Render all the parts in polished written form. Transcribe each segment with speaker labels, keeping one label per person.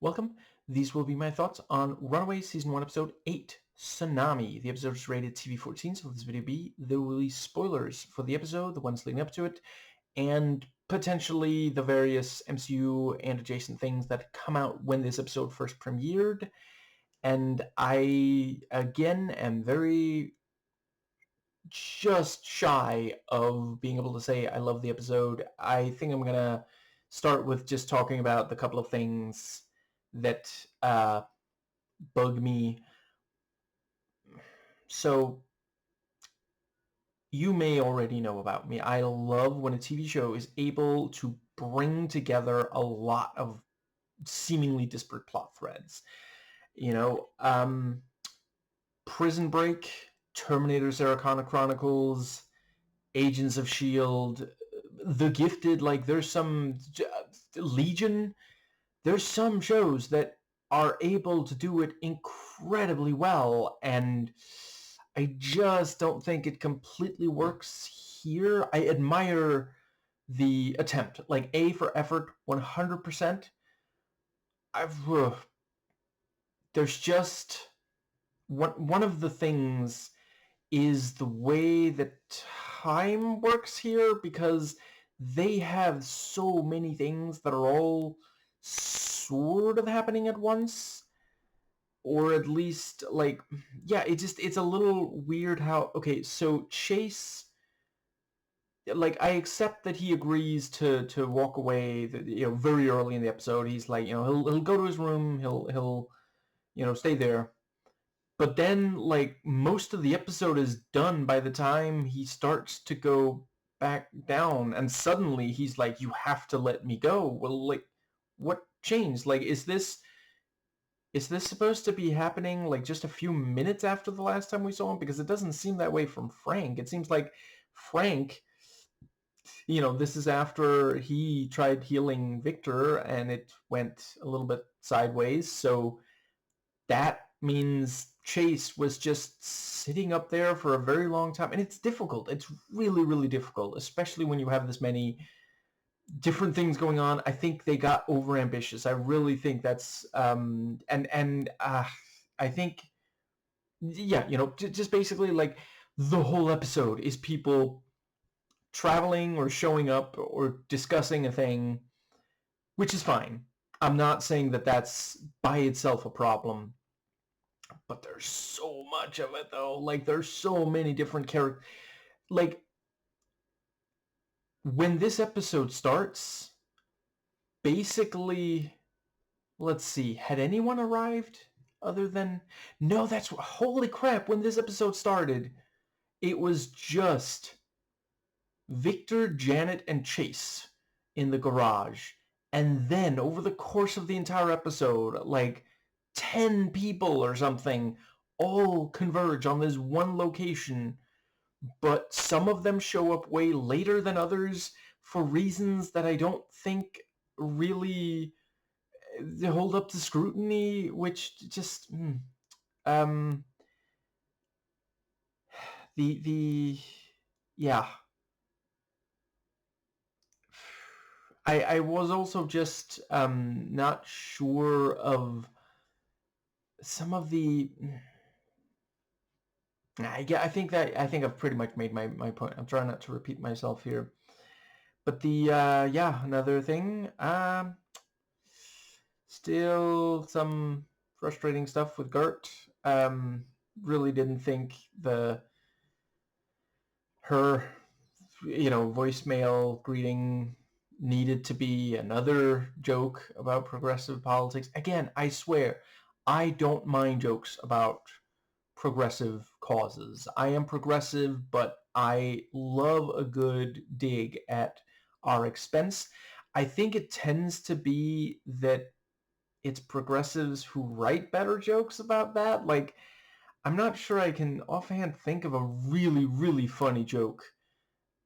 Speaker 1: Welcome. These will be my thoughts on Runaways Season 1, Episode 8, Tsunami. The episode is rated TV-14, so this video be there will be spoilers for the episode, the ones leading up to it, and potentially the various MCU and adjacent things that come out when this episode first premiered. And I, again, am very just shy of being able to say I love the episode. I think I'm going to start with just talking about the couple of things that bug me. So you may already know about me. I love when a TV show is able to bring together a lot of seemingly disparate plot threads. Prison Break, Terminator Sarah Connor Chronicles, Agents of S.H.I.E.L.D., The Gifted, like there's some Legion, there's some shows that are able to do it incredibly well, and I just don't think it completely works here. I admire the attempt, like A for effort, 100%. There's just one of the things is the way that time works here, because they have so many things that are all sort of happening at once, or at least it's a little weird how, okay, so Chase, like, I accept that he agrees to walk away, very early in the episode. He's like, he'll go to his room, he'll stay there. But then, like, most of the episode is done by the time he starts to go back down, and suddenly he's like, you have to let me go. Well, like, what changed? Like, is this supposed to be happening, like, just a few minutes after the last time we saw him? Because it doesn't seem that way from Frank. It seems like Frank, this is after he tried healing Victor, and it went a little bit sideways, so that means Chase was just sitting up there for a very long time. And it's difficult. It's really, really difficult, especially when you have this many different things going on. I think they got overambitious. I really think that's I think, just basically, like, the whole episode is people traveling or showing up or discussing a thing, which is fine. I'm not saying that that's by itself a problem. But there's so much of it, though. Like, there's so many different characters. Like, when this episode starts, basically, let's see, had anyone arrived other than... No, that's... Holy crap, when this episode started, it was just Victor, Janet, and Chase in the garage. And then, over the course of the entire episode, like, 10 people or something all converge on this one location, but some of them show up way later than others for reasons that I don't think really hold up to scrutiny, which just the yeah. I was also just not sure of some of the... I think I've pretty much made my point. I'm trying not to repeat myself here. But the another thing, still some frustrating stuff with Gert. Really didn't think her voicemail greeting needed to be another joke about progressive politics. Again, I swear, I don't mind jokes about progressive causes. I am progressive, but I love a good dig at our expense. I think it tends to be that it's progressives who write better jokes about that. Like, I'm not sure I can offhand think of a really, really funny joke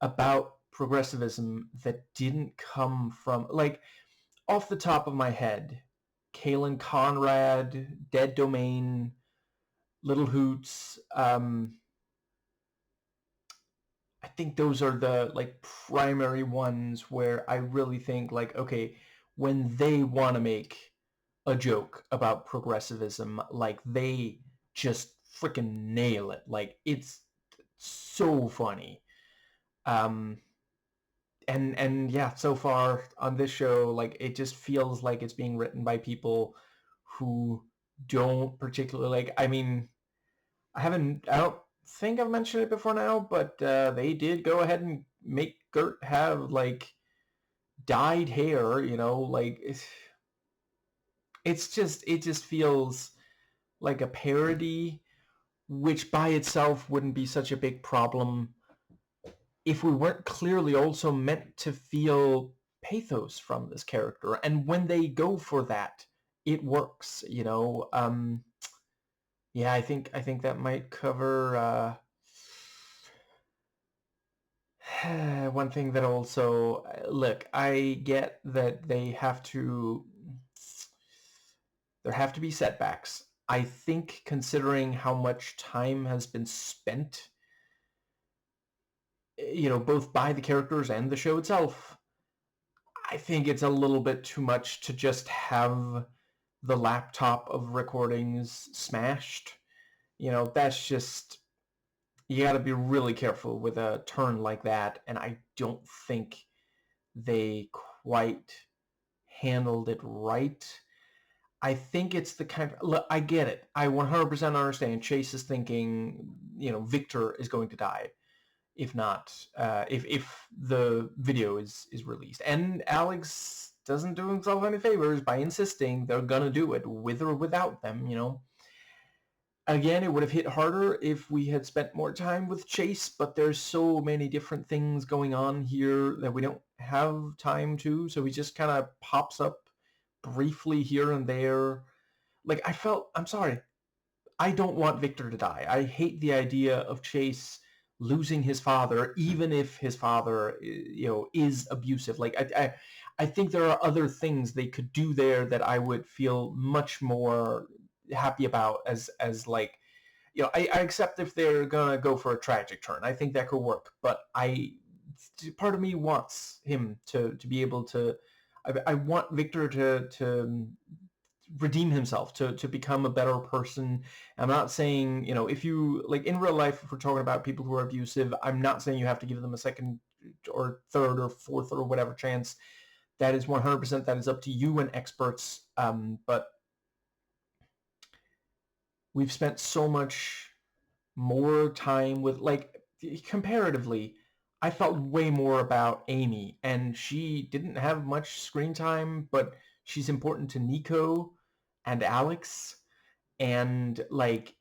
Speaker 1: about progressivism that didn't come from, like, off the top of my head, Kalen Conrad, Dead Domain, Little Hoots. I think those are the, like, primary ones where I really think, like, okay, when they want to make a joke about progressivism, like they just freaking nail it. Like it's so funny. Um, and yeah, so far on this show, like it just feels like it's being written by people who don't particularly like. I mean, I don't think I've mentioned it before now, but they did go ahead and make Gert have like dyed hair. You know, like it just feels like a parody, which by itself wouldn't be such a big problem if we weren't clearly also meant to feel pathos from this character. And when they go for that, it works, you know. Yeah, I think that might cover one thing that also look, I get that there have to be setbacks. I think considering how much time has been spent, you know, both by the characters and the show itself, I think it's a little bit too much to just have the laptop of recordings smashed. You know, that's just, you got to be really careful with a turn like that, and I don't think they quite handled it right. I think it's the kind of, look, I get it. I 100% understand. Chase is thinking, you know, Victor is going to die if not, if the video is released. And Alex doesn't do himself any favors by insisting they're gonna do it with or without them, you know. Again, it would have hit harder if we had spent more time with Chase, but there's so many different things going on here that we don't have time to, so he just kind of pops up briefly here and there. Like, I'm sorry, I don't want Victor to die. I hate the idea of Chase losing his father, even if his father, you know, is abusive. Like I think there are other things they could do there that I would feel much more happy about as like, you know, I accept if they're gonna go for a tragic turn. I think that could work, but part of me wants him to be able to. I want Victor to redeem himself, to become a better person. I'm not saying, you know, if you like in real life, if we're talking about people who are abusive, I'm not saying you have to give them a second or third or fourth or whatever chance. That is 100%, that is up to you and experts. But we've spent so much more time with, like, comparatively, I felt way more about Amy, and she didn't have much screen time, but she's important to Nico and Alex. And like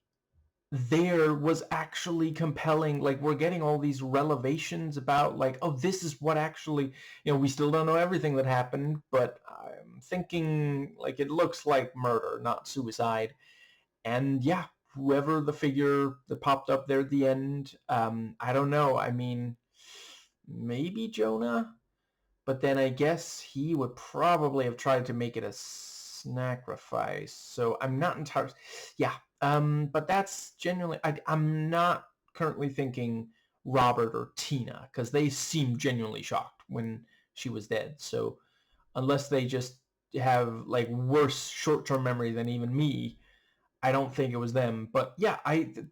Speaker 1: there was actually compelling, like we're getting all these revelations about like, oh, this is what actually, you know, we still don't know everything that happened, but I'm thinking like it looks like murder, not suicide. And yeah, whoever the figure that popped up there at the end, I don't know, I mean, maybe Jonah, but then I guess he would probably have tried to make it a sacrifice. So I'm not entirely, yeah. But that's genuinely, I'm not currently thinking Robert or Tina, because they seem genuinely shocked when she was dead. So unless they just have like worse short-term memory than even me, I don't think it was them. But yeah,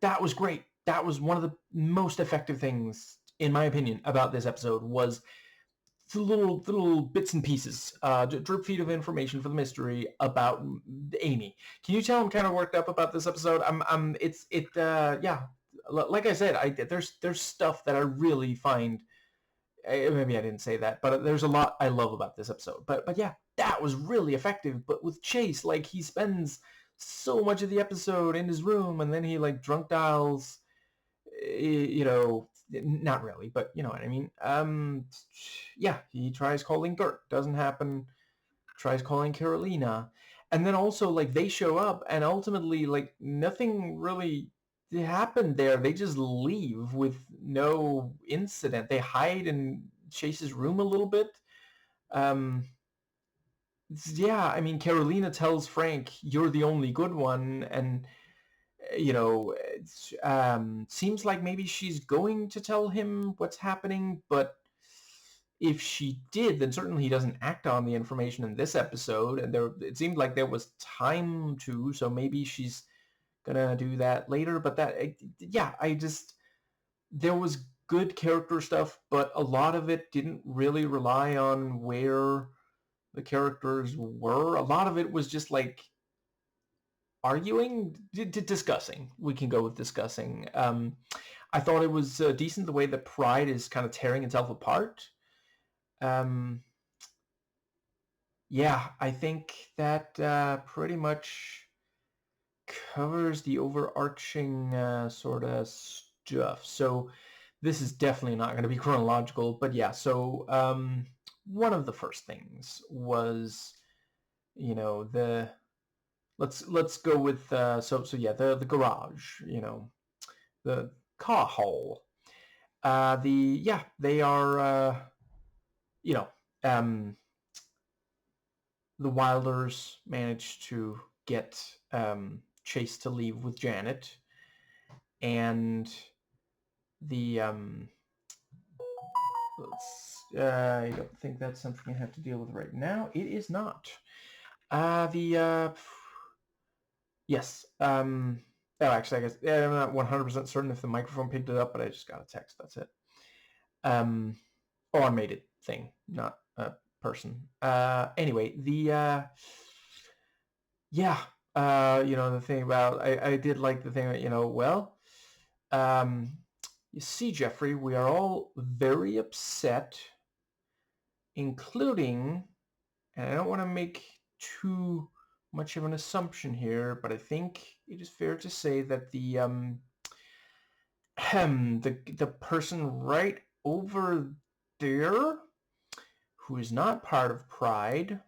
Speaker 1: that was great. That was one of the most effective things, in my opinion, about this episode was the little bits and pieces, drip feed of information for the mystery about Amy. Can you tell I'm kind of worked up about this episode? Yeah. Like I said, there's stuff that I really find. Maybe I didn't say that, but there's a lot I love about this episode. But yeah, that was really effective. But with Chase, like he spends so much of the episode in his room, and then he like drunk dials, you know, not really, but you know what I mean. Yeah, he tries calling Gert, doesn't happen. Tries calling Carolina, and then also like they show up, and ultimately like nothing really happened there. They just leave with no incident. They hide in Chase's room a little bit. Um, yeah, I mean Carolina tells Frank, "You're the only good one," and you know, seems like maybe she's going to tell him what's happening, but if she did, then certainly he doesn't act on the information in this episode, and it seemed like there was time to, so maybe she's gonna do that later. But there was good character stuff, but a lot of it didn't really rely on where the characters were. A lot of it was just like arguing, discussing. We can go with discussing. I thought it was decent the way that Pride is kind of tearing itself apart. Yeah, I think that pretty much covers the overarching sort of stuff. So this is definitely not going to be chronological, but yeah. So one of the first things was, the let's go with the garage, the car hole. They are the Wilders managed to get Chase to leave with Janet, and the I don't think that's something I have to deal with right now. It is not. Yes. Actually, I guess I'm not 100% certain if the microphone picked it up, but I just got a text. That's it. Automated thing, not a person. Anyway, the thing about I did like the thing that you see, Jeffrey, we are all very upset, including, and I don't want to make too much of an assumption here, but I think it is fair to say that the person right over there, who is not part of Pride,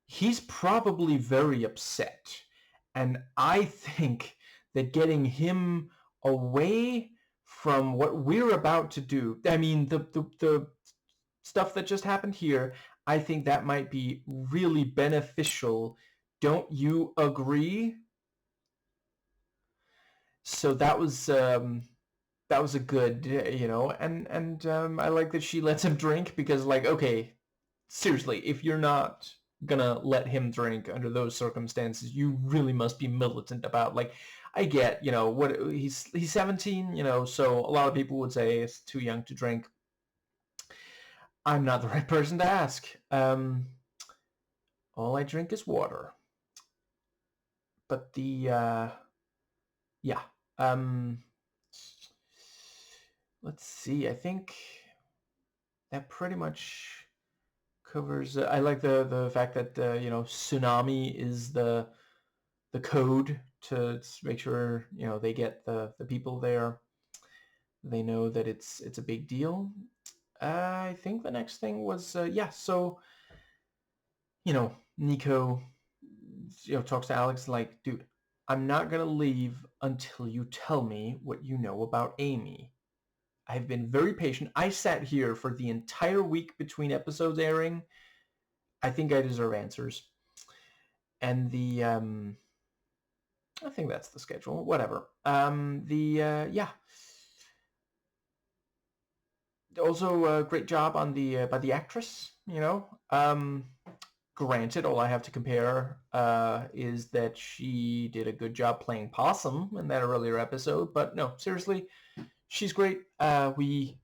Speaker 1: he's probably very upset. And I think that getting him away from what we're about to do, I mean, the stuff that just happened here, I think that might be really beneficial. Don't you agree? So that was a good, and I like that she lets him drink, because, like, okay, seriously, if you're not gonna let him drink under those circumstances, you really must be militant about, like, I get, what he's 17, so a lot of people would say it's too young to drink. I'm not the right person to ask. All I drink is water. But let's see. I think that pretty much covers. I like the fact that Tsunami is the code to make sure they get the people there. They know that it's a big deal. I think the next thing was so Nico talks to Alex like, dude, I'm not gonna leave until you tell me what you know about Amy. I've been very patient. I sat here for the entire week between episodes airing. I think I deserve answers. And I think that's the schedule. Whatever. Also, great job on by the actress. Granted, all I have to compare is that she did a good job playing Possum in that earlier episode. But no, seriously, she's great. I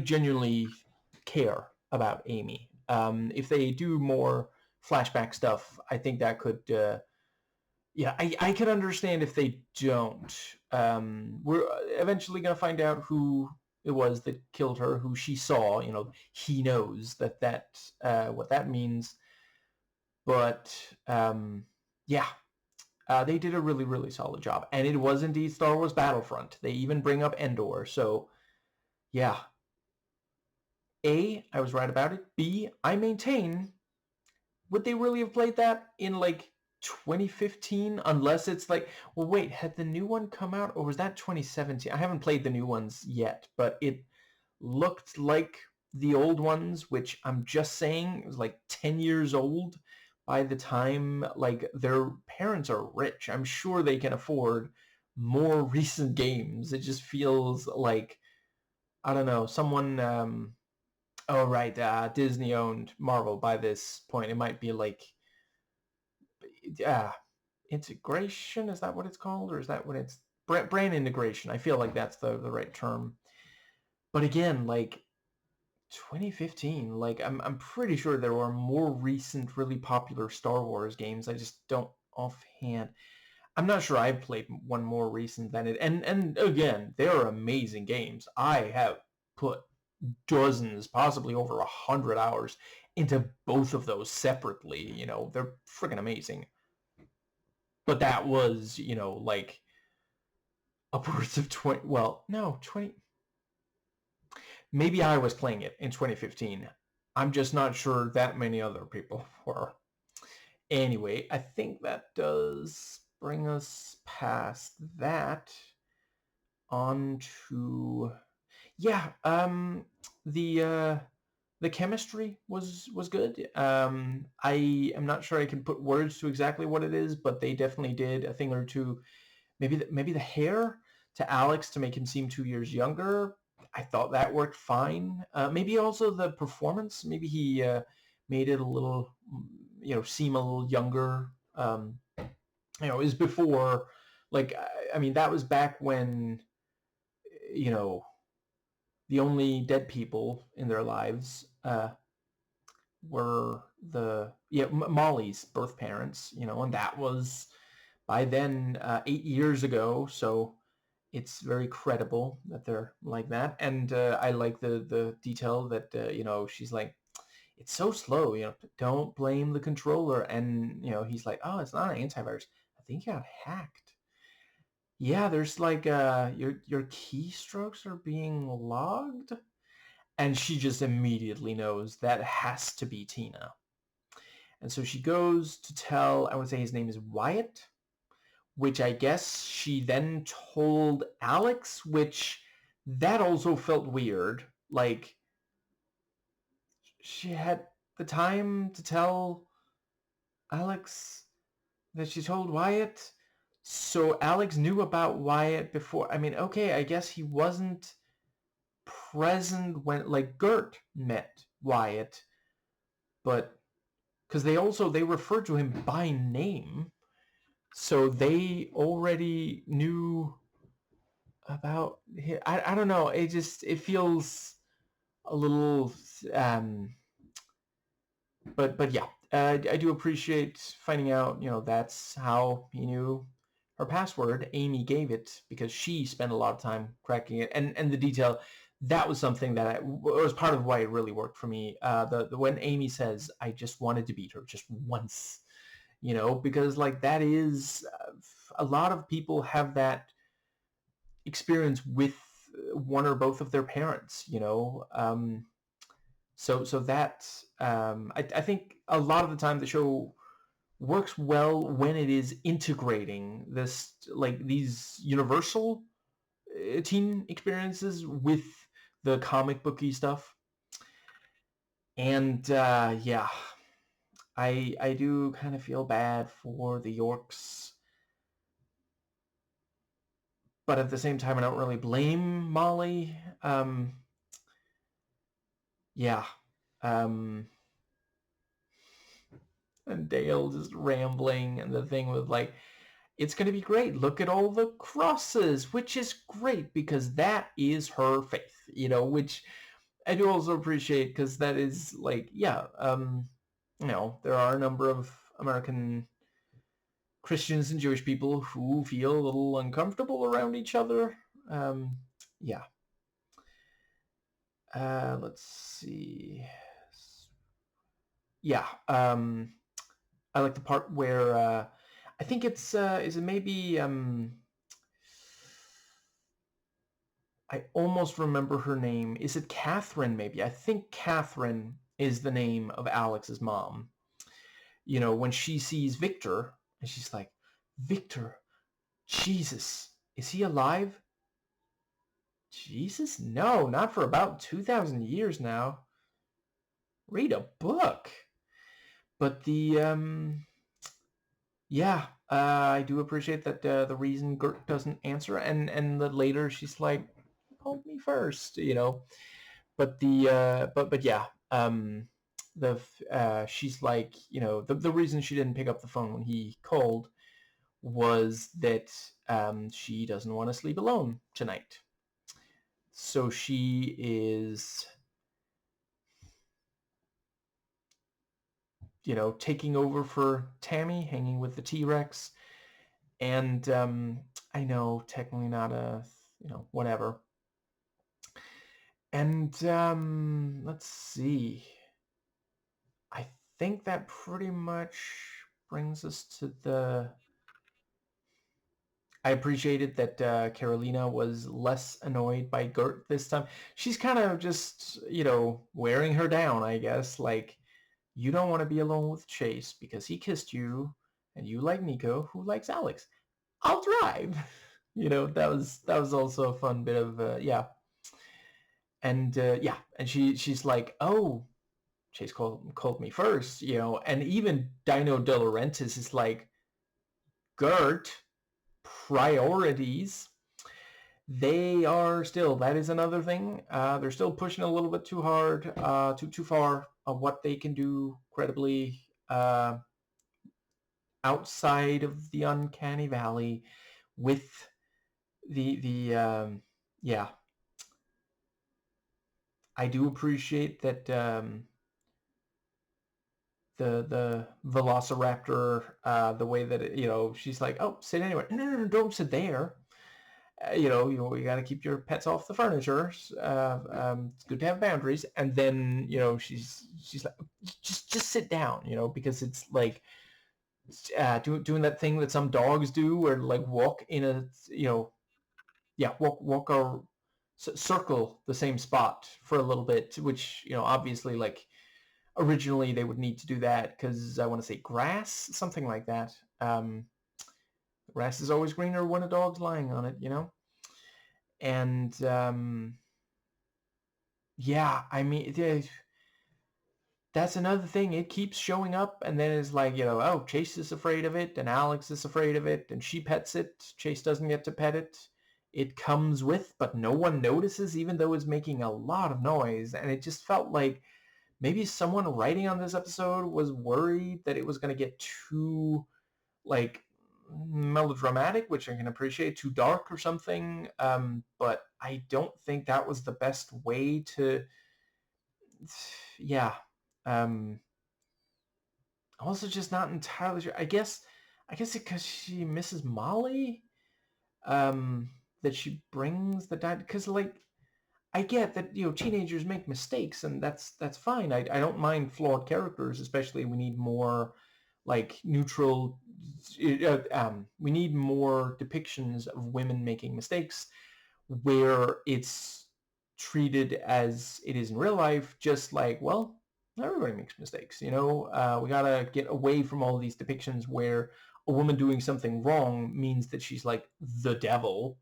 Speaker 1: genuinely care about Amy. If they do more flashback stuff, I think that could. I could understand if they don't. We're eventually going to find out who it was that killed her, who she saw. He knows that what that means. But they did a really, really solid job. And it was indeed Star Wars Battlefront. They even bring up Endor. So, yeah. A, I was right about it. B, I maintain, would they really have played that in, like, 2015? Unless it's like, well, wait, had the new one come out? Or was that 2017? I haven't played the new ones yet, but it looked like the old ones, which I'm just saying, it was like 10 years old by the time, like, their parents are rich. I'm sure they can afford more recent games. It just feels like, I don't know, someone Oh, right. Disney owned Marvel by this point. It might be like uh, integration. Is that what it's called? Or is that what it's brand integration? I feel like that's the right term. But again, like 2015, like I'm pretty sure there were more recent, really popular Star Wars games. I just don't offhand. I'm not sure I've played one more recent than it. And again, they're amazing games. I have put dozens, possibly over 100 hours into both of those separately. They're freaking amazing. But that was, like upwards of 20. Well, no, 20. Maybe I was playing it in 2015. I'm just not sure that many other people were. Anyway, I think that does bring us past that on to yeah. The chemistry was good. I am not sure I can put words to exactly what it is, but they definitely did a thing or two. Maybe the hair to Alex to make him seem 2 years younger. I thought that worked fine. Maybe also the performance. Maybe he made it a little, seem a little younger. Is before, like, I mean, that was back when, you know, the only dead people in their lives were Molly's birth parents, and that was by then 8 years ago. So it's very credible that they're like that. And I like the detail that she's like, it's so slow. Don't blame the controller. And he's like, oh, it's not an antivirus. I think you got hacked. Yeah, there's like your keystrokes are being logged. And she just immediately knows that has to be Tina. And so she goes to tell, I want to say his name is Wyatt, which I guess she then told Alex, which that also felt weird. Like, she had the time to tell Alex that she told Wyatt. So Alex knew about Wyatt before. I mean, okay, I guess he wasn't present when, like, Gert met Wyatt, but because they referred to him by name, so they already knew about him. I don't know. It feels a little, um, but yeah, I do appreciate finding out. That's how he knew her password. Amy gave it because she spent a lot of time cracking it, and the detail. That was something that was part of why it really worked for me. The when Amy says, "I just wanted to beat her just once," because like that is a lot of people have that experience with one or both of their parents. So that I think a lot of the time the show works well when it is integrating this, like, these universal teen experiences with the comic booky stuff. And yeah, I do kind of feel bad for the Yorks, but at the same time I don't really blame Molly. Yeah. Um, and Dale just rambling, and the thing with, like, it's going to be great. Look at all the crosses, which is great because that is her faith, which I do also appreciate because that is like, yeah, there are a number of American Christians and Jewish people who feel a little uncomfortable around each other. Yeah. Let's see. Yeah. I like the part where I think it's is it maybe I almost remember her name. Is it Catherine maybe? I think Catherine is the name of Alex's mom. When she sees Victor and she's like, Victor, Jesus, is he alive? Jesus? No, not for about 2,000 years now. Read a book. But yeah, I do appreciate that the reason Gert doesn't answer, and later she's like, called me first, but yeah, the she's like, the reason she didn't pick up the phone when he called was that she doesn't want to sleep alone tonight. So she is, taking over for Tammy, hanging with the T-Rex. And I know, technically not a, whatever. And let's see. I think that pretty much brings us to the... I appreciated that Carolina was less annoyed by Gert this time. She's kind of just, wearing her down, I guess. Like, you don't want to be alone with Chase because he kissed you, and you like Nico, who likes Alex. I'll drive. That was also a fun bit of yeah. And yeah, and she's like, oh, Chase called me first, and even Dino De Laurentiis is like, Gert, priorities. They are still, that is another thing. They're still pushing a little bit too hard, too far of what they can do credibly outside of the uncanny valley with the yeah. I do appreciate that the Velociraptor, the way that she's like, oh, sit anywhere. No, don't sit there. You got to keep your pets off the furniture. It's good to have boundaries. And then she's like, just sit down. Because it's like doing that thing that some dogs do, where like walk in a walk a circle the same spot for a little bit, which obviously, like, originally they would need to do that because I want to say grass, something like that. Grass is always greener when a dog's lying on it, and yeah, I mean, that's another thing. It keeps showing up, and then it's like, oh, Chase is afraid of it, and Alex is afraid of it, and she pets it. Chase doesn't get to pet it. It comes with, but no one notices, even though it's making a lot of noise. And it just felt like maybe someone writing on this episode was worried that it was going to get too, like, melodramatic, which I can appreciate, too dark or something. But I don't think that was the best way to, yeah. Also just not entirely sure. I guess because she misses Molly, that she brings the dad, because, like, I get that teenagers make mistakes, and that's fine. I don't mind flawed characters, especially we need more like neutral. We need more depictions of women making mistakes, where it's treated as it is in real life, just like, well, everybody makes mistakes. We gotta get away from all these depictions where a woman doing something wrong means that she's like the devil.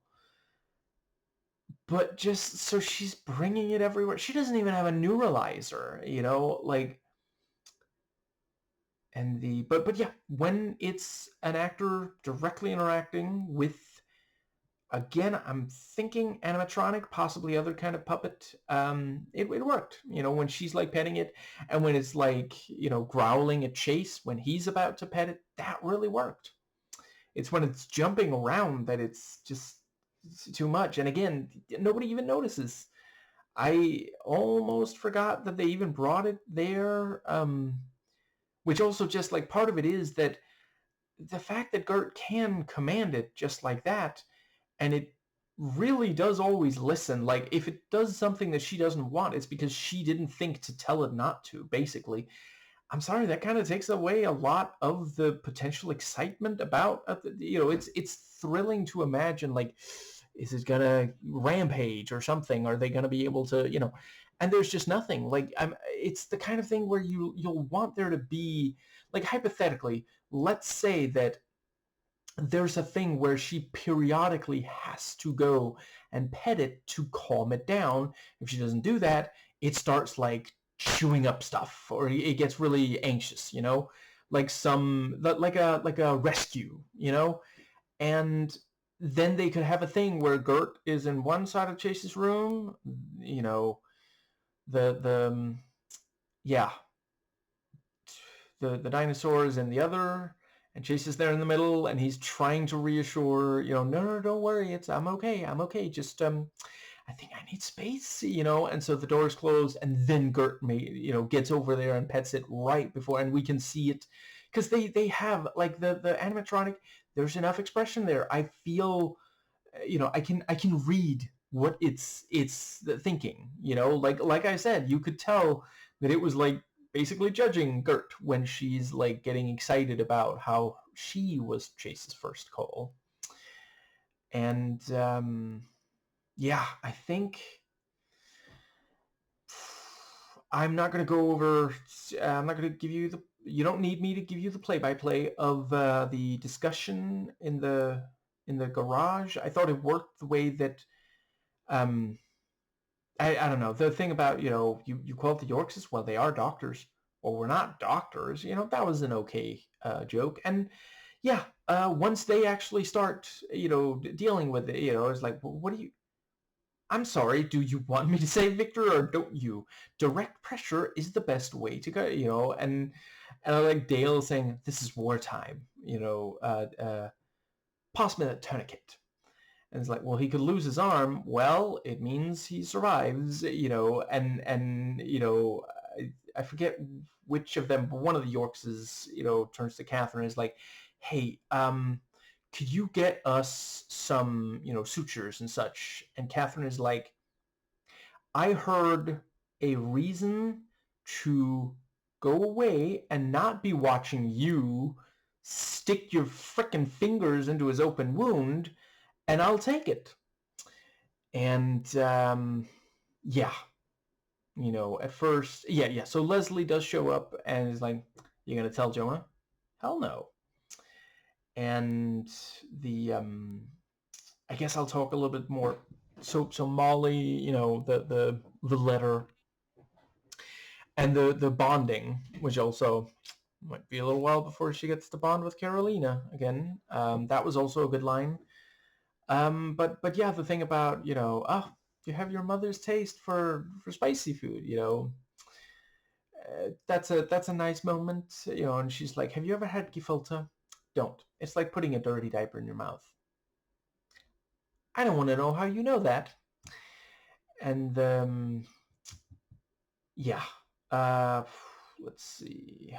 Speaker 1: But just so she's bringing it everywhere. She doesn't even have a neuralizer, like, and but yeah, when it's an actor directly interacting with, again, I'm thinking animatronic, possibly other kind of puppet, it worked. When she's like petting it, and when it's like, growling at Chase when he's about to pet it, that really worked. It's when it's jumping around that it's just too much. And again, nobody even notices. I almost forgot that they even brought it there, which also, just like, part of it is that the fact that Gert can command it just like that, and it really does always listen. Like, if it does something that she doesn't want, it's because she didn't think to tell it not to, basically. I'm sorry, that kind of takes away a lot of the potential excitement about, it's thrilling to imagine, like, is it gonna rampage or something? Are they gonna be able to, and there's just nothing. Like, it's the kind of thing where you'll want there to be, like, hypothetically, let's say that there's a thing where she periodically has to go and pet it to calm it down. If she doesn't do that, it starts, like, chewing up stuff, or it gets really anxious, like like a rescue, and then they could have a thing where Gert is in one side of Chase's room, the yeah, the dinosaur is in the other, and Chase is there in the middle, and he's trying to reassure, no, don't worry, I'm okay, just I think I need space, and so the doors close, and then Gert gets over there and pets it right before, and we can see it, because they have, like, the animatronic, there's enough expression there. I feel, I can read what it's thinking, like I said, you could tell that it was like basically judging Gert when she's like getting excited about how she was Chase's first call. And yeah, I think I'm not going to go over, I'm not going to give you you don't need me to give you the play-by-play of the discussion in the garage. I thought it worked the way that um, I don't know. The thing about, you call it the Yorks, well, they are doctors. Well, we're not doctors. That was an okay joke. And yeah, once they actually start, dealing with it, it's like, well, what do you... I'm sorry, do you want me to say Victor or don't you? Direct pressure is the best way to go, and I like Dale saying, this is wartime, pass me that tourniquet. And it's like, well, he could lose his arm. Well, it means he survives, and I forget which of them, but one of the Yorkses, turns to Catherine and is like, hey, could you get us some, sutures and such? And Catherine is like, I heard a reason to go away and not be watching you stick your frickin' fingers into his open wound, and I'll take it. And yeah, at first, yeah. So Leslie does show up and is like, "You gonna tell Jonah?" Hell no. And I guess I'll talk a little bit more. So Molly, the letter and the bonding, which also might be a little while before she gets to bond with Carolina again. That was also a good line. But yeah, the thing about, you have your mother's taste for spicy food, that's a nice moment, and she's like, have you ever had gefilte? Don't. It's like putting a dirty diaper in your mouth. I don't want to know how you know that. And yeah, let's see.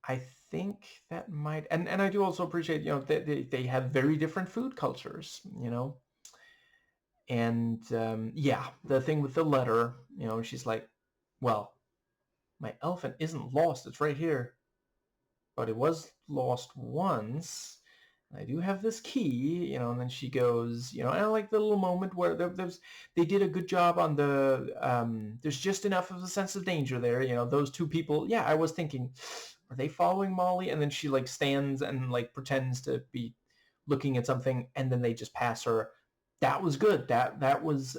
Speaker 1: I think that might, and I do also appreciate, they have very different food cultures, and yeah, the thing with the letter, she's like, well, my elephant isn't lost, it's right here, but it was lost once. I do have this key, and then she goes, and I like the little moment where they did a good job on there's just enough of a sense of danger there, those two people, yeah, I was thinking, are they following Molly? And then she like stands and like pretends to be looking at something, and then they just pass her. That was good. That was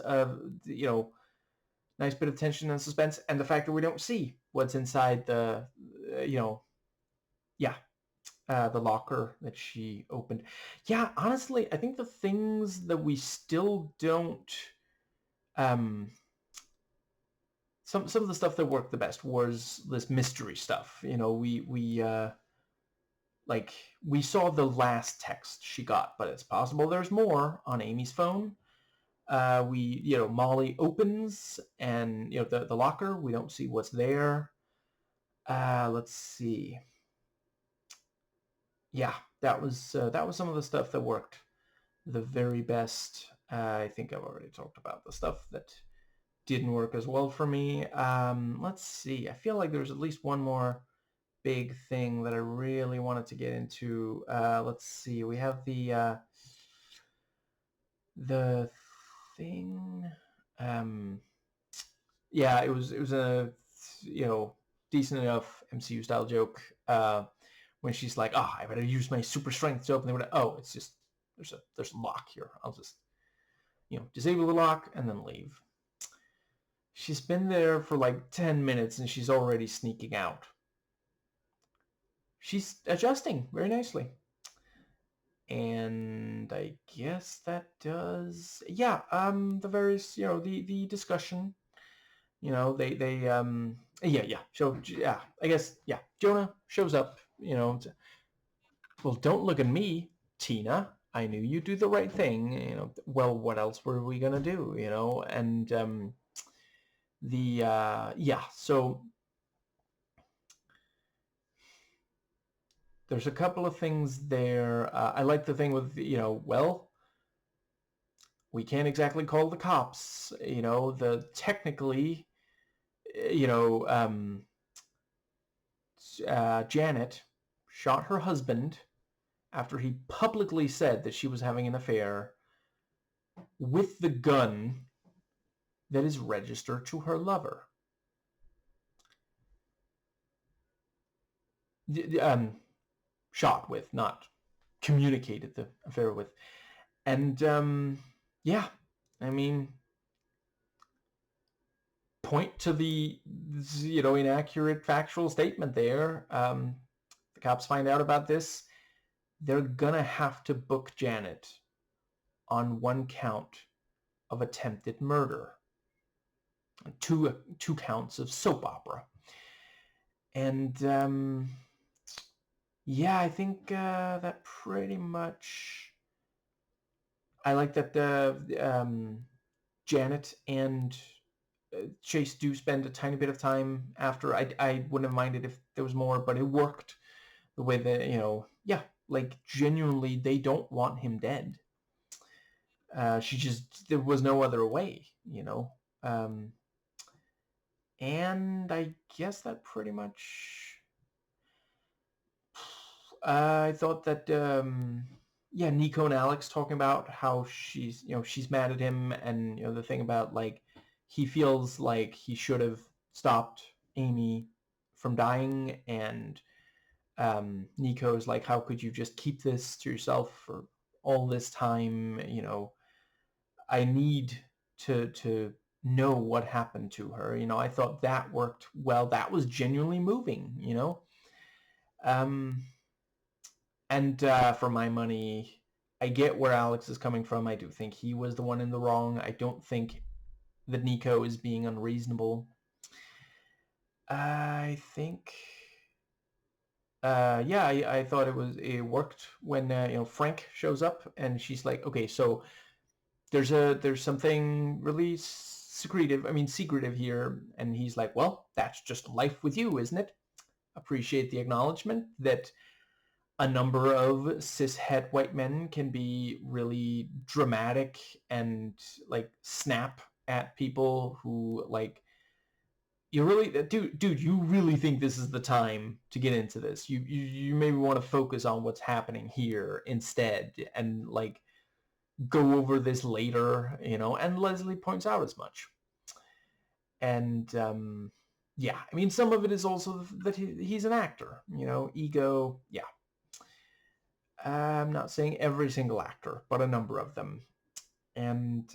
Speaker 1: nice bit of tension and suspense, and the fact that we don't see what's inside the yeah, the locker that she opened. Yeah, honestly, I think the things that we still don't some of the stuff that worked the best was this mystery stuff. We saw the last text she got, but it's possible there's more on Amy's phone. Molly opens and, the locker, we don't see what's there. Let's see. Yeah, that was some of the stuff that worked the very best. I think I've already talked about the stuff that didn't work as well for me. Let's see. I feel like there's at least one more big thing that I really wanted to get into. Let's see. We have the thing. Yeah, it was a decent enough MCU style joke when she's like, "Oh, I better use my super strength to open the window." Oh, it's just there's a lock here. I'll just disable the lock and then leave. She's been there for like 10 minutes and she's already sneaking out. She's adjusting very nicely. And I guess that does, yeah, the various, the discussion, yeah, so, yeah, I guess, yeah, Jonah shows up, well, don't look at me, Tina. I knew you'd do the right thing, well, what else were we gonna do, and, yeah, so there's a couple of things there. I like the thing with, well, we can't exactly call the cops. The technically, you know, um, Janet shot her husband after he publicly said that she was having an affair with the gun that is registered to her lover. Shot with, not communicated the affair with. And yeah, I mean, point to the inaccurate factual statement there. The cops find out about this, they're gonna have to book Janet on one count of attempted murder, two counts of soap opera, and yeah, I think that pretty much. I like that Janet and Chase do spend a tiny bit of time after. I wouldn't have minded if there was more, but it worked the way that, yeah, like genuinely they don't want him dead. There was no other way, and I guess that pretty much, I thought that, yeah, Nico and Alex talking about how she's mad at him, and, the thing about, like, he feels like he should have stopped Amy from dying, and Nico's like, how could you just keep this to yourself for all this time? I need to know what happened to her. I thought that worked well. That was genuinely moving, Um, and for my money, I get where Alex is coming from. I do think he was the one in the wrong. I don't think that Nico is being unreasonable. I think, yeah, I thought it worked when Frank shows up and she's like, okay, so there's something really secretive here, and he's like, well, that's just life with you, isn't it? Appreciate the acknowledgement that a number of cis-het white men can be really dramatic and, like, snap at people who, like, you really, dude, you really think this is the time to get into this? You maybe want to focus on what's happening here instead, and, like, go over this later, and Leslie points out as much. And yeah, I mean, some of it is also that he's an actor, ego, yeah. I'm not saying every single actor, but a number of them. And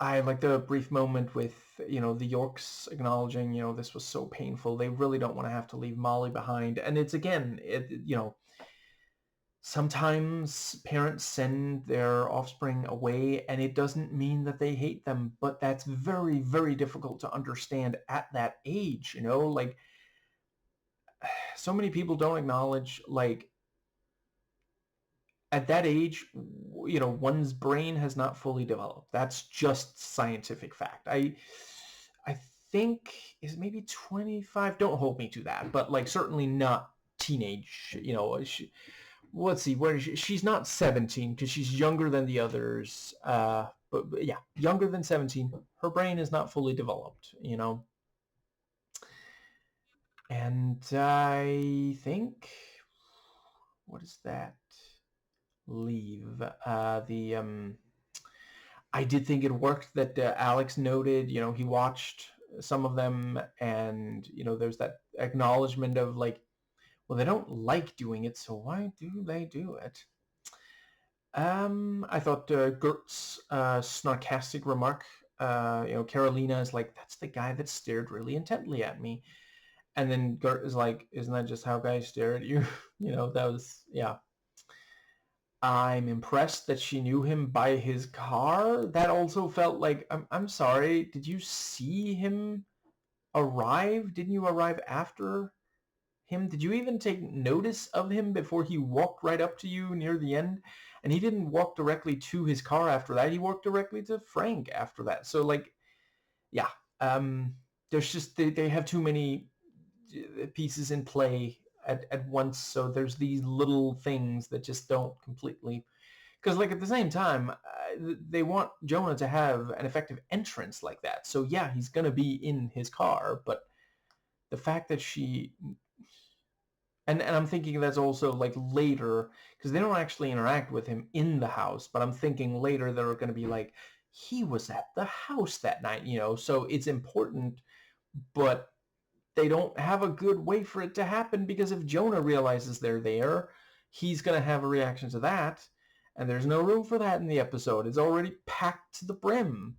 Speaker 1: I like the brief moment with, the Yorks acknowledging, this was so painful. They really don't want to have to leave Molly behind. And it's, again, sometimes parents send their offspring away, and it doesn't mean that they hate them, but that's very, very difficult to understand at that age, like, so many people don't acknowledge, like, at that age, one's brain has not fully developed. That's just scientific fact. I think is maybe 25. Don't hold me to that, but, like, certainly not teenage. Let's see, where is she? She's not 17 because she's younger than the others. But yeah, younger than 17. Her brain is not fully developed. And I think, what does that leave? I did think it worked that Alex noted, he watched some of them, and, there's that acknowledgement of, like, well, they don't like doing it, so why do they do it? I thought Gert's sarcastic remark, Carolina is like, that's the guy that stared really intently at me. And then Gert is like, isn't that just how guys stare at you? That was, yeah. I'm impressed that she knew him by his car. That also felt like, I'm sorry, did you see him arrive? Didn't you arrive after him? Did you even take notice of him before he walked right up to you near the end? And he didn't walk directly to his car after that. He walked directly to Frank after that. So, like, yeah, there's just, they have too many pieces in play at once. So there's these little things that just don't completely, because like at the same time, they want Jonah to have an effective entrance like that. So yeah, he's gonna be in his car, but the fact that she, and I'm thinking that's also like later, because they don't actually interact with him in the house, but I'm thinking later they're going to be like, he was at the house that night, so it's important, but they don't have a good way for it to happen, because if Jonah realizes they're there, he's going to have a reaction to that, and there's no room for that in the episode. It's already packed to the brim.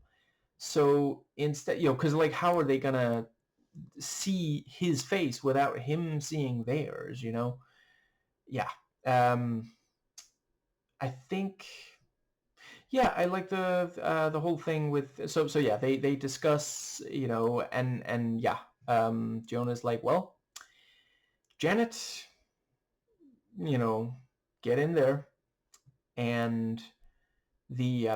Speaker 1: So instead, because like, how are they going to see his face without him seeing theirs, Yeah. Um, I think, yeah, I like the whole thing with, so yeah, they discuss, and yeah, Jonah's like, well, Janet, you know, get in there, and the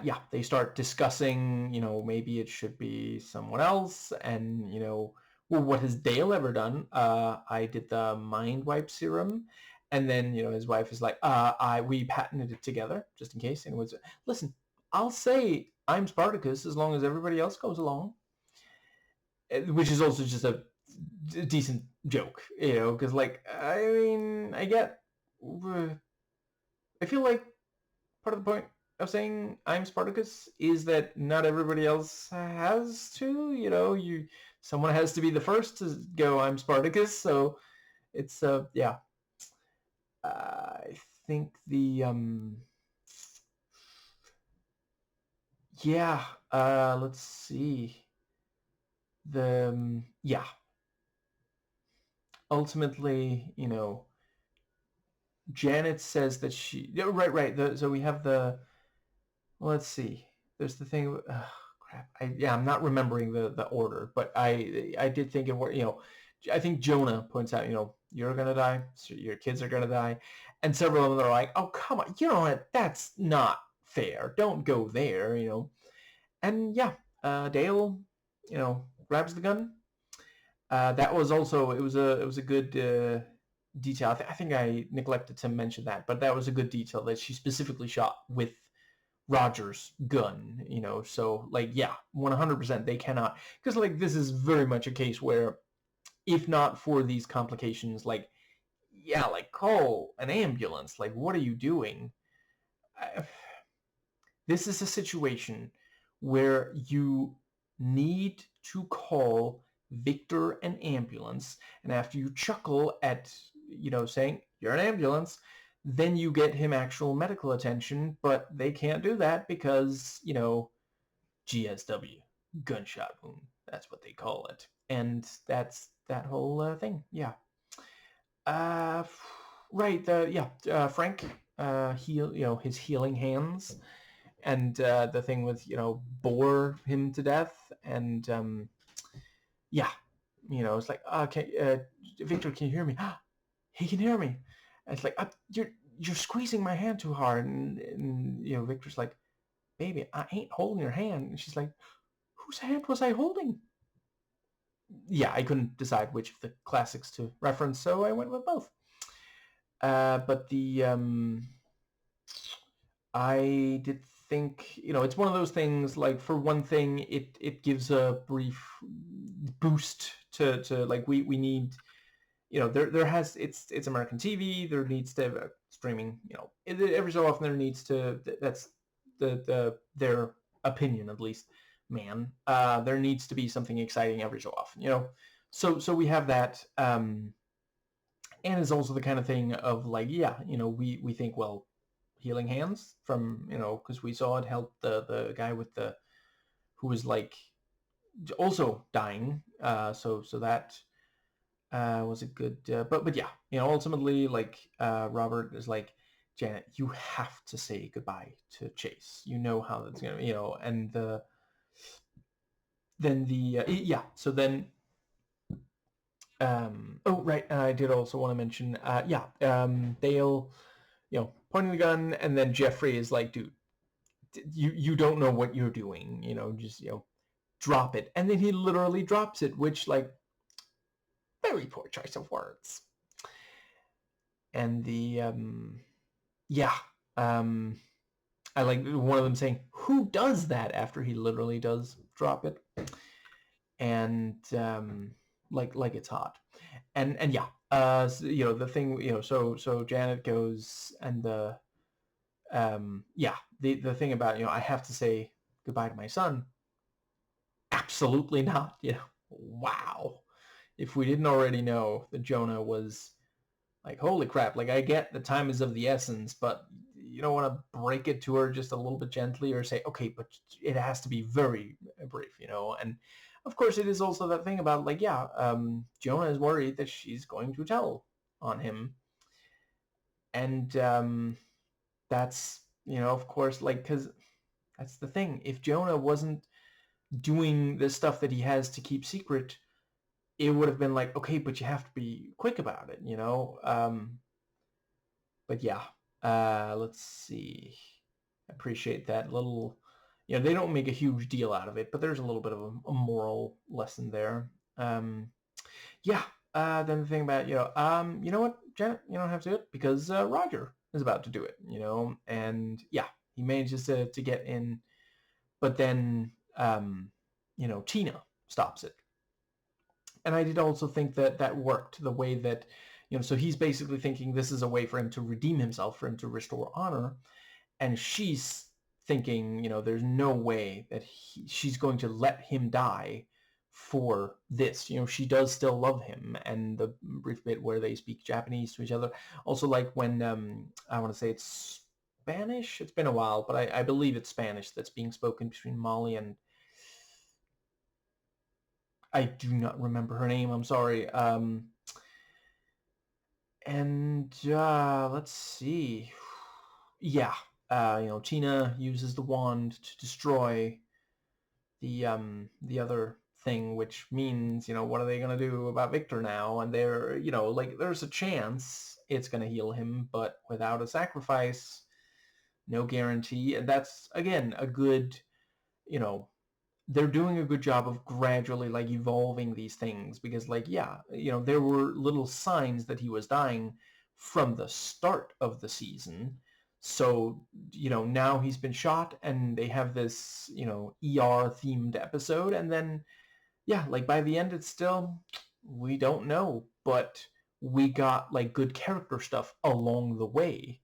Speaker 1: yeah, they start discussing, maybe it should be someone else, and, well, what has Dale ever done? I did the mind wipe serum, and then, his wife is like, we patented it together, just in case, and it was, listen, I'll say I'm Spartacus as long as everybody else goes along, which is also just a decent joke, because, like, I mean, I feel like part of the point of saying I'm Spartacus is that not everybody else has to. Someone has to be the first to go I'm Spartacus. So it's yeah. I think the yeah. Let's see. The yeah. Ultimately, Janet says that she, right. So we have the, well, let's see. There's the thing. Crap. I'm not remembering the order, but I did think of what, I think Jonah points out, you're gonna die, so your kids are gonna die, and several of them are like, oh come on, that's not fair. Don't go there, And yeah, Dale, grabs the gun. That was also, it was a good detail. I think I neglected to mention that, but that was a good detail that she specifically shot with Roger's gun, so like, yeah, 100% they cannot, because like this is very much a case where if not for these complications, like, yeah, like call an ambulance, like what are you doing? I, this is a situation where you need to call Victor an ambulance, and after you chuckle at, saying you're an ambulance, then you get him actual medical attention, but they can't do that because, GSW, gunshot wound, that's what they call it. And that's that whole thing, yeah. Uh, right, Frank, his healing hands, and the thing with, bore him to death, and yeah, it's like, okay, Victor, can you hear me? He can hear me. And it's like, you're squeezing my hand too hard, and Victor's like, baby, I ain't holding your hand, and she's like, whose hand was I holding? Yeah, I couldn't decide which of the classics to reference, so I went with both. But the I did think, it's one of those things, like, for one thing, it gives a brief boost to like, we need, there has, it's American TV, there needs to have streaming, every so often there needs to, that's their opinion, at least, man, there needs to be something exciting every so often, so we have that, and it's also the kind of thing of like, yeah, we think, well, healing hands from, because we saw it help the guy with the, who was like, also dying. So that was a good. But yeah, ultimately, like Robert is like, Janet, you have to say goodbye to Chase. You know how that's gonna, and then yeah. So then, oh right, I did also want to mention, yeah, Dale, pointing the gun, and then Jeffrey is like, dude, you don't know what you're doing, just drop it, and then he literally drops it, which like very poor choice of words. And the yeah, um, I like one of them saying, "Who does that?" after he literally does drop it, and like it's hot, and yeah, so, the thing, so Janet goes, and yeah, the thing about, I have to say goodbye to my son. Absolutely not. Wow. If we didn't already know that Jonah was like, holy crap, like I get the time is of the essence, but you don't want to break it to her just a little bit gently, or say, okay, but it has to be very brief, and of course it is also that thing about like, yeah, Jonah is worried that she's going to tell on him, and that's, of course, like, because that's the thing, if Jonah wasn't doing the stuff that he has to keep secret, it would have been like, okay, but you have to be quick about it, but yeah, let's see. I appreciate that little, they don't make a huge deal out of it, but there's a little bit of a moral lesson there. Yeah. Then the thing about, you know what, Janet, you don't have to do it because Roger is about to do it, and yeah, he manages to get in, but then, Tina stops it. And I did also think that that worked, the way that, so he's basically thinking this is a way for him to redeem himself, for him to restore honor, and she's thinking, there's no way that she's going to let him die for this. She does still love him, and the brief bit where they speak Japanese to each other. Also, like when I want to say it's Spanish. It's been a while, but I believe it's Spanish that's being spoken between Molly and, I do not remember her name. I'm sorry. And let's see. Yeah, Tina uses the wand to destroy the other thing, which means, what are they gonna do about Victor now? And they're, like, there's a chance it's gonna heal him, but without a sacrifice, no guarantee. And that's again a good, you know, they're doing a good job of gradually like evolving these things, because like, yeah, there were little signs that he was dying from the start of the season. So, now he's been shot and they have this, ER themed episode, and then yeah, like by the end it's still, we don't know, but we got like good character stuff along the way,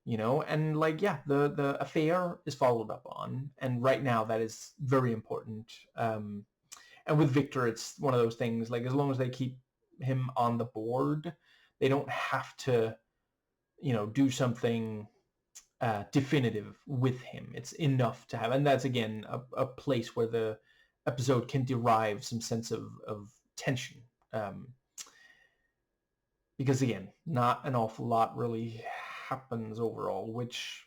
Speaker 1: and like, yeah, the affair is followed up on, and right now that is very important. And with Victor, it's one of those things, like, as long as they keep him on the board, they don't have to, do something definitive with him. It's enough to have, and that's again a place where the episode can derive some sense of tension, because again, not an awful lot really happens overall, which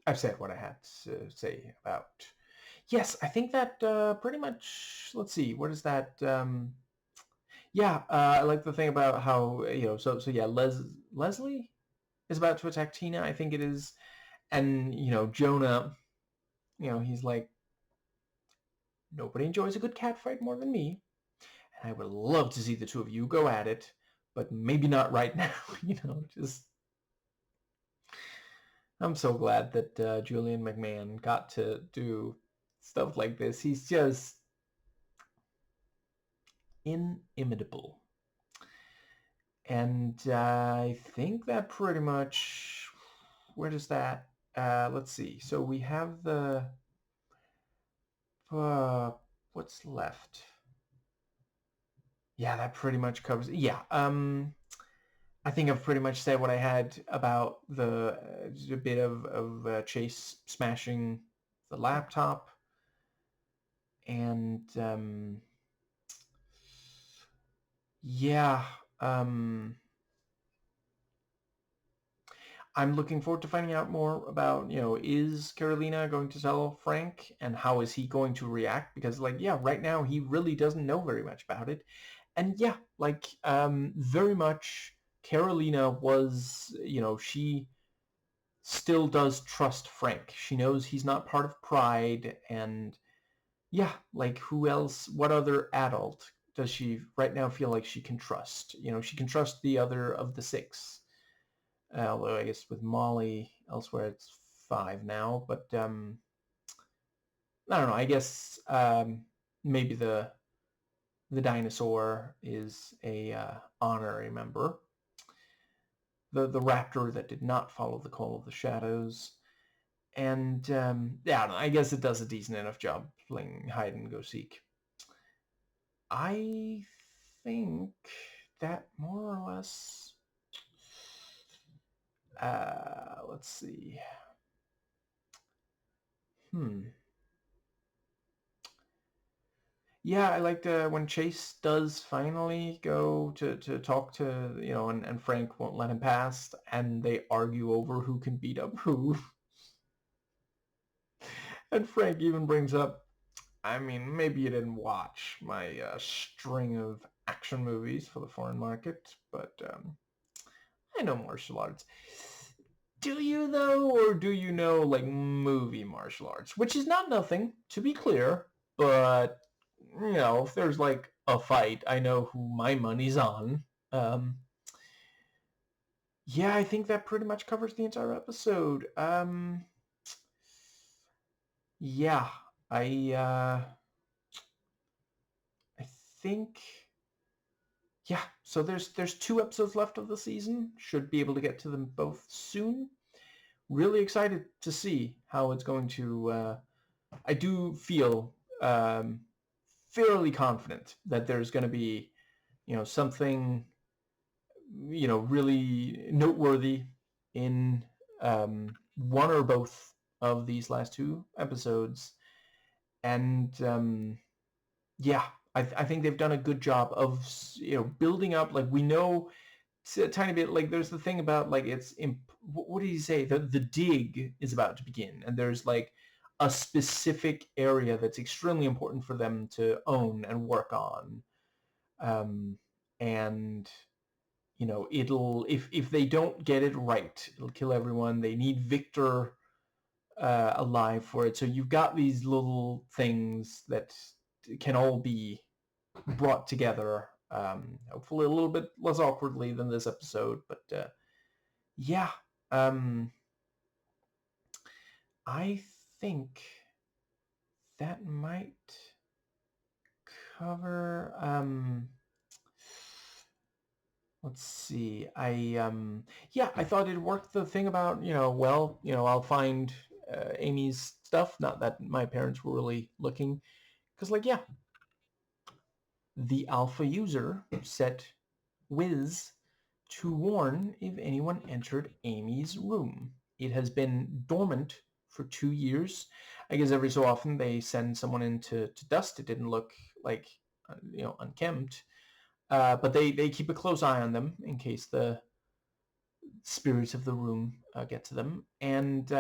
Speaker 1: I've said what I had to say about. Yes, I think that pretty much. Let's see, what is that? Yeah, I like the thing about how, so yeah, Leslie is about to attack Tina, I think it is, and Jonah, he's like, nobody enjoys a good cat fight more than me, and I would love to see the two of you go at it, but maybe not right now. Just, I'm so glad that Julian McMahon got to do stuff like this. He's just inimitable. And I think that pretty much, where does that, let's see. So we have the, uh, what's left? Yeah, that pretty much covers it. Yeah, I think I've pretty much said what I had about the a bit of Chase smashing the laptop. And yeah, I'm looking forward to finding out more about, is Carolina going to tell Frank, and how is he going to react? Because, like, yeah, right now he really doesn't know very much about it. And yeah, like, very much Carolina was, she still does trust Frank. She knows he's not part of Pride, and yeah, like, who else, what other adult does she right now feel like she can trust? She can trust the other of the six. Although I guess with Molly elsewhere it's five now, but I don't know. I guess maybe the dinosaur is a honorary member. The raptor that did not follow the call of the shadows, and yeah, I don't know, I guess it does a decent enough job playing hide and go seek. I think that more or less. Let's see. Yeah, I liked when Chase does finally go to talk to, and Frank won't let him pass, and they argue over who can beat up who. And Frank even brings up, I mean, maybe you didn't watch my string of action movies for the foreign market, but I know martial arts. Do you though, or do you know, like, movie martial arts? Which is not nothing, to be clear, but if there's like a fight, I know who my money's on. Um, yeah, I think that pretty much covers the entire episode. Yeah, I I think, yeah. So there's two episodes left of the season. Should be able to get to them both soon. Really excited to see how it's going to. I do feel fairly confident that there's going to be, something, really noteworthy in one or both of these last two episodes. And yeah, I think they've done a good job of, building up. Like, we know a tiny bit, like, there's the thing about, like, what did he say? The dig is about to begin, and there's like a specific area that's extremely important for them to own and work on. And it'll, if they don't get it right, it'll kill everyone. They need Victor alive for it. So you've got these little things that can all be brought together, hopefully a little bit less awkwardly than this episode. But yeah, I think that might cover. Let's see. Yeah, I thought it worked. The thing about, I'll find Amy's stuff. Not that my parents were really looking, because, like, yeah, the alpha user set Wiz to warn if anyone entered Amy's room. It has been dormant for 2 years. I guess every so often they send someone in to dust. It didn't look like, unkempt. But they keep a close eye on them in case the spirits of the room get to them. And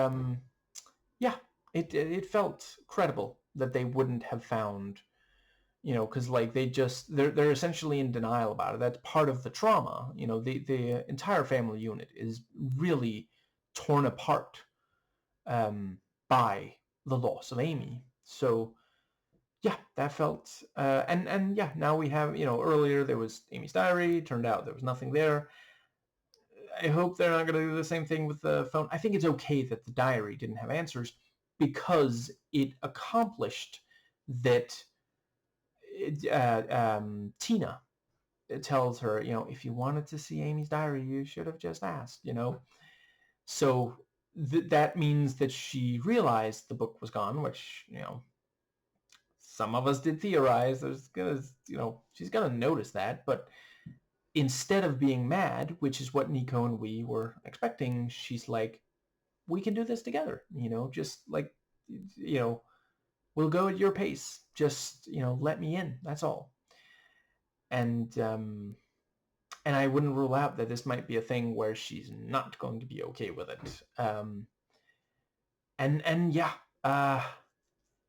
Speaker 1: yeah, it felt credible that they wouldn't have found, because, like, they're essentially in denial about it. That's part of the trauma. The entire family unit is really torn apart by the loss of Amy. So yeah, that felt and yeah, now we have, earlier there was Amy's diary. Turned out there was nothing there. I hope they're not going to do the same thing with the phone. I think it's okay that the diary didn't have answers, because it accomplished that. Tina tells her, if you wanted to see Amy's diary, you should have just asked. So that means that she realized the book was gone, which, some of us did theorize. She's gonna notice that, but instead of being mad, which is what Nico and we were expecting, she's like, we can do this together. Just like, you know, we'll go at your pace. Just, let me in. That's all. And I wouldn't rule out that this might be a thing where she's not going to be okay with it. And yeah,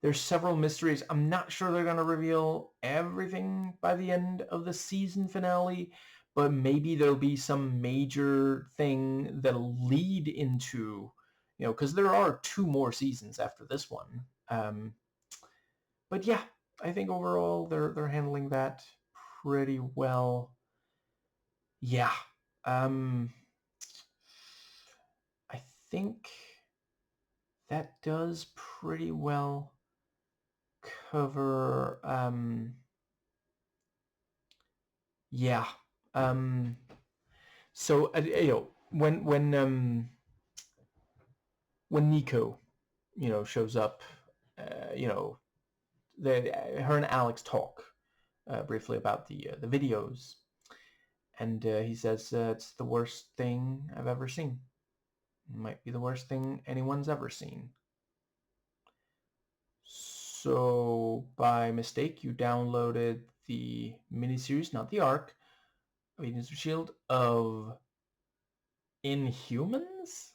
Speaker 1: there's several mysteries. I'm not sure they're going to reveal everything by the end of the season finale, but maybe there'll be some major thing that'll lead into, because there are 2 more seasons after this one. But yeah, I think overall they're handling that pretty well. Yeah. I think that does pretty well cover yeah. So when Nico, shows up, you know, her and Alex talk briefly about the videos, and he says it's the worst thing I've ever seen. It might be the worst thing anyone's ever seen. So by mistake, you downloaded the miniseries, not the arc, of Agents of S.H.I.E.L.D. of Inhumans?